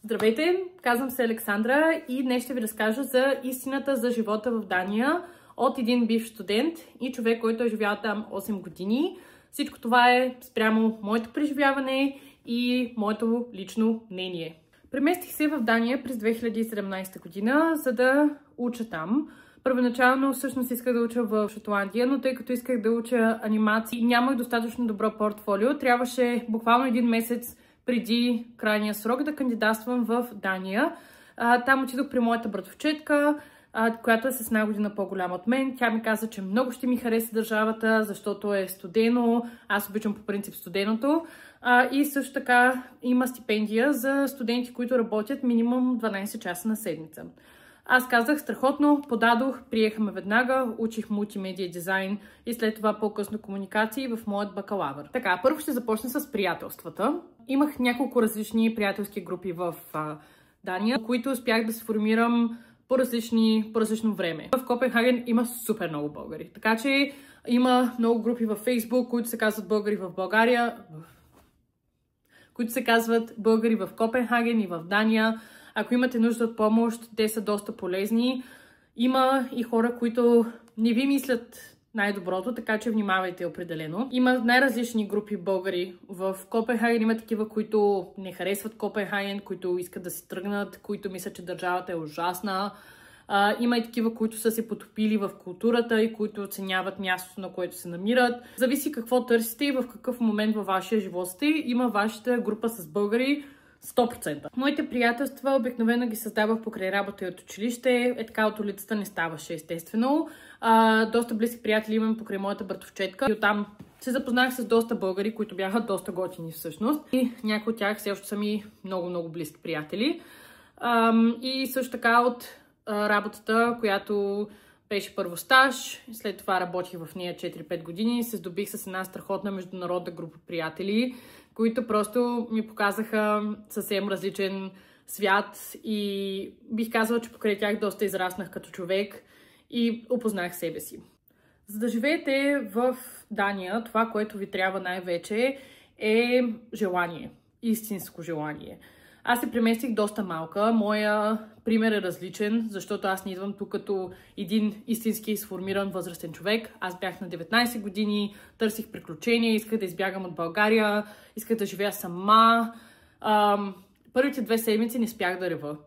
Здравейте, казвам се Александра и днес ще ви разкажа за истината за живота в Дания от един бивш студент и човек, който е живял там 8 години. Всичко това е спрямо моето преживяване и моето лично мнение. Преместих се в Дания през 2017 година, за да уча там. Първоначално всъщност исках да уча в Шотландия, но тъй като исках да уча анимации и нямах достатъчно добро портфолио, трябваше буквално един месец преди крайния срок да кандидатствам в Дания. Там отидох при моята братовчетка, която е с една година по-голяма от мен. Тя ми каза, че много ще ми хареса държавата, защото е студено. Аз обичам по принцип студеното. И също така има стипендия за студенти, които работят минимум 12 часа на седмица. Аз казах страхотно, подадох, приехаме веднага, учих мултимедия дизайн и след това по-късно комуникации в моят бакалавър. Така, първо ще започна с приятелствата. Имах няколко различни приятелски групи в Дания, които успях да сформирам по различно време. В Копенхаген има супер много българи, така че има много групи във Фейсбук, които се казват българи в България, които се казват българи в Копенхаген и в Дания. Ако имате нужда от помощ, те са доста полезни. Има и хора, които не ви мислят най-доброто, така че внимавайте определено. Има най-различни групи българи в Копенхаген. Има такива, които не харесват Копенхаген, които искат да си тръгнат, които мислят, че държавата е ужасна. Има и такива, които са се потопили в културата и които оценяват мястото, на което се намират. Зависи какво търсите и в какъв момент във вашия живот сте. Има вашата група с българи 100%. Моите приятелства обикновено ги създавах покрай работа и от училище. Е така от улицата не ставаше, естествено. Доста близки приятели имам покрай моята братовчетка. И оттам се запознах с доста българи, които бяха доста готини всъщност. И някои от тях все още са ми много близки приятели. И също така от работата, която беше първо стаж, след това работих в нея 4-5 години, се здобих с една страхотна международна група приятели, които просто ми показаха съвсем различен свят и бих казала, че покрай тях доста израснах като човек и опознах себе си. За да живеете в Дания, това, което ви трябва най-вече е желание, истинско желание. Аз се преместих доста малка. Моя пример е различен, защото аз не идвам тук като един истински сформиран възрастен човек. Аз бях на 19 години, търсих приключения, исках да избягам от България, исках да живея сама. Първите 2 седмици не спях да рева.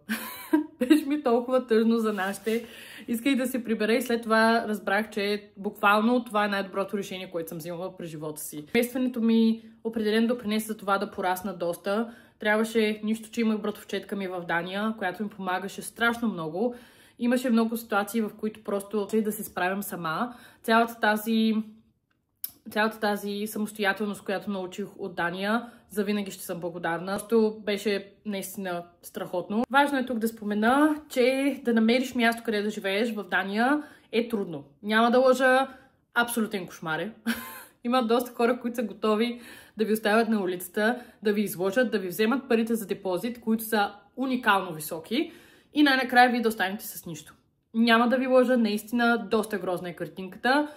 Беше ми толкова тъжно за нашите. Исках да се прибера и след това разбрах, че буквално това е най-доброто решение, което съм взимала през живота си. Преместването ми определено допринесе за това да порасна доста. Трябваше, нищо, че имах братовчетка ми в Дания, която ми помагаше страшно много. Имаше много ситуации, в които просто да се справям сама. Цялата тази самостоятелност, която научих от Дания, завинаги ще съм благодарна. Просто беше наистина страхотно. Важно е тук да спомена, че да намериш място, къде да живееш в Дания е трудно. Няма да лъжа, абсолютен кошмар е. Има доста хора, които са готови да ви оставят на улицата, да ви изложат, да ви вземат парите за депозит, които са уникално високи и най-накрая вие да останете с нищо. Няма да ви лъжа, наистина доста грозна е картинката.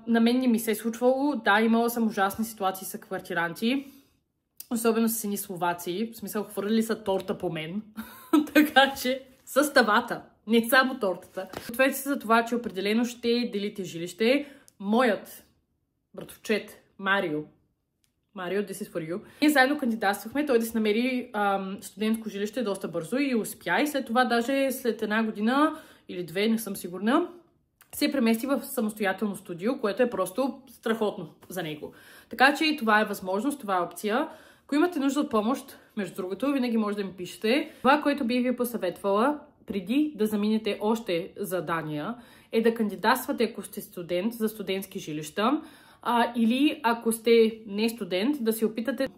На мен не ми се е случвало. Да, имала съм ужасни ситуации с квартиранти, особено с едни словаци. В смисъл, хвърляли са торта по мен. Така че с тавата, не само тортата. Ответе се за това, че определено ще делите жилище. Моят братовчет Марио, this is for you. Ние заедно кандидатствахме той да си намери студентско жилище доста бързо и успя. И след това, даже след 1 година или 2, не съм сигурна, се премести в самостоятелно студио, което е просто страхотно за него. Така че това е възможност, това е опция. Ако имате нужда от помощ, между другото, винаги може да ми пишете. Това, което бих ви посъветвала преди да заминете още за Дания, е да кандидатствате, ако сте студент, за студентски жилища. Или ако сте не студент, да се опитате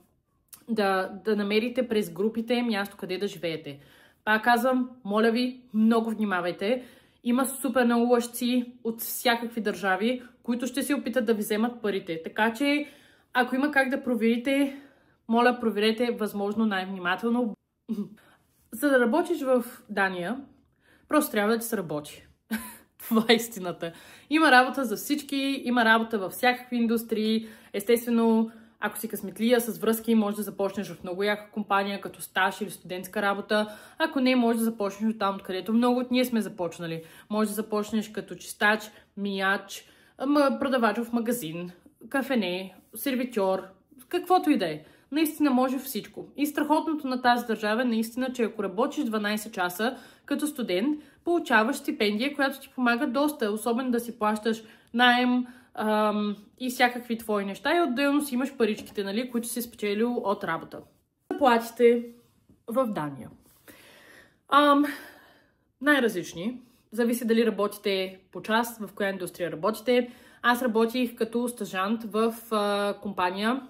да намерите през групите място, къде да живеете. Пак казвам, моля ви, много внимавайте. Има супер много лъжци от всякакви държави, които ще се опитат да ви вземат парите. Така че, ако има как да проверите, моля, проверете възможно най-внимателно. За да работиш в Дания, просто трябва да се работи. Това е истината. Има работа за всички, има работа във всякакви индустрии. Естествено, Ако си късметлия с връзки, може да започнеш в много яка компания, като стаж или студентска работа. Ако не, може да започнеш от там, откъдето много от ние сме започнали. Може да започнеш като чистач, мияч, продавач в магазин, кафене, сервитьор, каквото и да е. Наистина може всичко. И страхотното на тази държава е наистина, че ако работиш 12 часа като студент, получаваш стипендия, която ти помага доста, особено да си плащаш наем и всякакви твои неща и отделно си имаш паричките, нали, които си спечелил от работа. Заплатите в Дания. Най-различни. Зависи дали работите по час, в коя индустрия работите. Аз работих като стажант в компания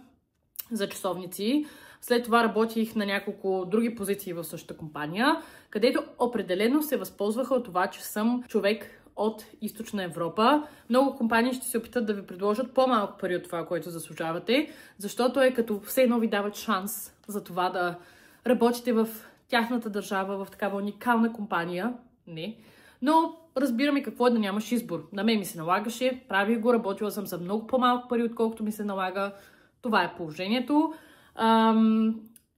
за часовници. След това работих на няколко други позиции в същата компания, където определено се възползваха от това, че съм човек от Източна Европа. Много компании ще се опитат да ви предложат по-малко пари от това, което заслужавате, защото е като все едно ви дават шанс за това да работите в тяхната държава, в такава уникална компания. Не. Но разбираме какво е да нямаш избор. На мен ми се налагаше, правих го, работила съм за много по-малко пари, отколкото ми се налага. Това е положението.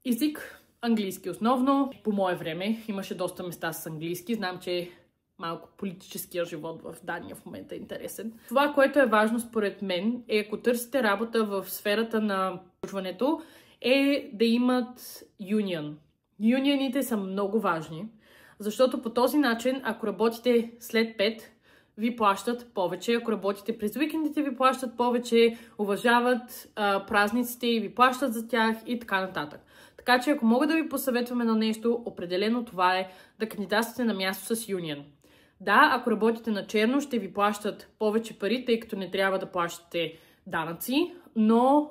Език, английски основно. По мое време имаше доста места с английски. Знам, че малко политическия живот в Дания в момента е интересен. Това, което е важно според мен, е ако търсите работа в сферата на обучването, е да имат юнион. Юнионите са много важни, защото по този начин, ако работите след 5, ви плащат повече. Ако работите през уикендите, ви плащат повече, уважават празниците и ви плащат за тях и така нататък. Така че ако мога да ви посъветваме на нещо, определено това е да кандидатствате на място с юнион. Да, ако работите на черно, ще ви плащат повече пари, тъй като не трябва да плащате данъци, но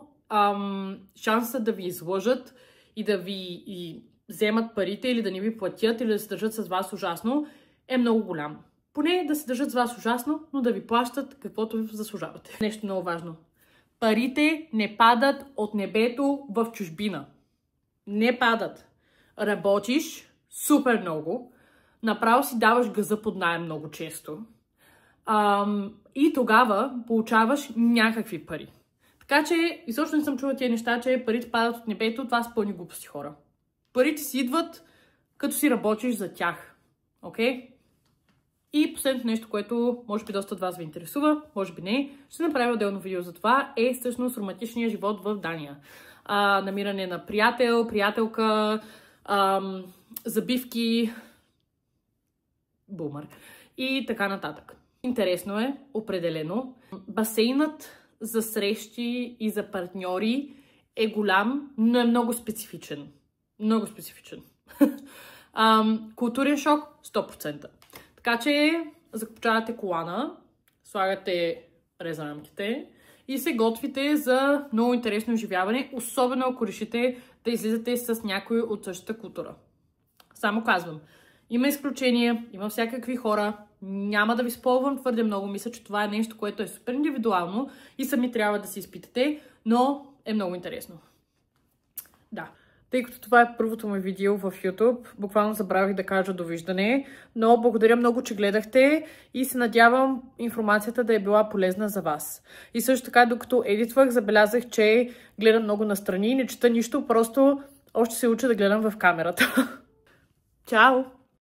шансът да ви излъжат и да ви вземат парите или да не ви платят или да се държат с вас ужасно е много голям. Поне да се държат с вас ужасно, но да ви плащат каквото заслужавате. Нещо много важно. Парите не падат от небето в чужбина. Не падат. Работиш супер много, направо си даваш газа под наем много често и тогава получаваш някакви пари. Така че, изобщо не съм чула тия неща, че парите падат от небето, това са пълни глупости, хора. Парите си идват, като си работиш за тях. Окей? И последното нещо, което може би доста от вас ви интересува, може би не, ще направя отделно видео за това, е всъщност романтичният живот в Дания. Намиране на приятел, приятелка, забивки, бумър и така нататък. Интересно е, определено. Басейнът за срещи и за партньори е голям, но е много специфичен. Много специфичен. Културен шок 100%. Така че закопчавате колана, слагате резарамките и се готвите за много интересно изживяване, особено ако решите да излизате с някой от същата култура. Само казвам, има изключения, има всякакви хора, няма да ви спълвам твърде много, мисля, че това е нещо, което е супер индивидуално и сами трябва да си изпитате, но е много интересно. Да. Тъй като това е първото ми видео в YouTube, буквално забравих да кажа довиждане, но благодаря много, че гледахте и се надявам информацията да е била полезна за вас. И също така, докато едитвах, забелязах, че гледам много настрани, не чета нищо, просто още се уча да гледам в камерата. Чао!